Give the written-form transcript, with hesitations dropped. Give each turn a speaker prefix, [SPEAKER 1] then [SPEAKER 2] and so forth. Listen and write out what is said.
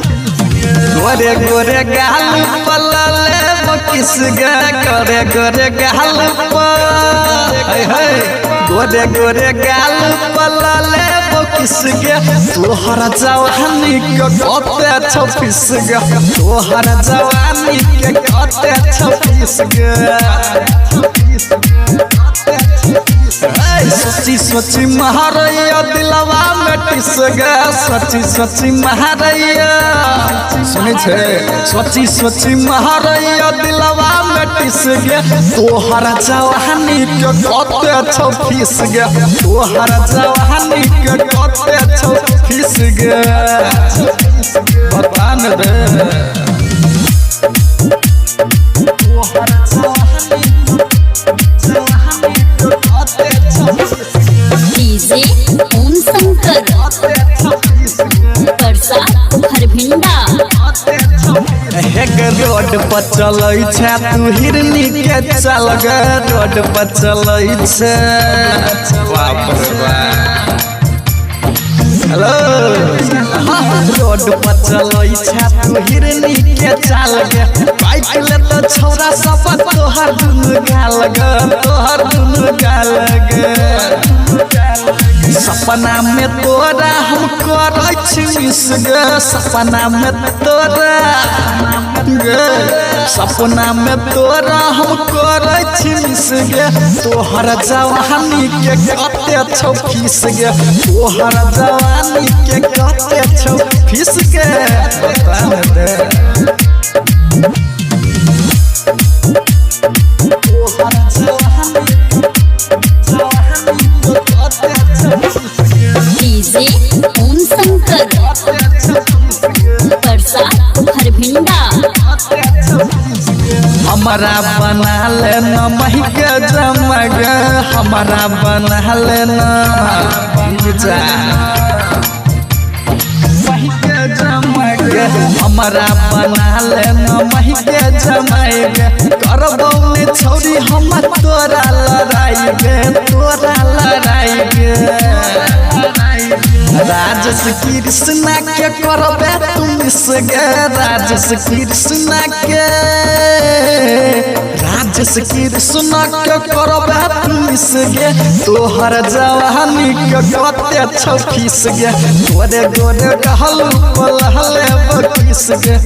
[SPEAKER 1] गोरे गोरे गाल पलले किस गे गोरे गोरे गाल गोरे गोरे गाल पलले किस गे तोहर जवानी के कते छपिस गे तोहर जवानी के कते छपिस गे सोची सोची महारैया दिलवा में टिस गे सोची सोची महारैया सुने छे सोची सोची महारैया दिलवा में टिस गे तोहर जवानी के कते छपिस गे तोहर जवानी के कते छपिस गे बता न रे तोहर जवानी
[SPEAKER 2] डीजे ओम शंकर परसा हरभिंडा
[SPEAKER 1] एक रोड पर चलै छै तू हिरनी के चल गे रोड पर चलै छै बाप रे बाप हेलो रोड पर चलै छै तू हिरनी के चाल गे बाइक ले तो छौरा सब तोहर दुनु गाल गे तोहर दुनु गाल गे सपना में तोरा हम करै छी मिस गे सपना में तोरा गे सपना में तोरा हम करै छी मिस गे तोहर जवानी के कते छौ फीस गे तोहर जवानी के कते छौ फीस गे बता न दे तोहर जवानी
[SPEAKER 2] डीजे ओम शंकर परसा हरभिंडा
[SPEAKER 1] हमारा बना लेना महक जमग हमारा बना लेना हमारा बना लेना महक जमाएग करबौ ने छौरी हम तोरा लड़ाई गे तोरा लड़ाई गे राजेश कृष्णा के करबे तुम गे राजेश कृष्णा के राजेश कृष्णा के करबे तुम गे तोहर जवानी के कते छौ फीस गे गोरे गोरे कहलू पलहले बकिस गे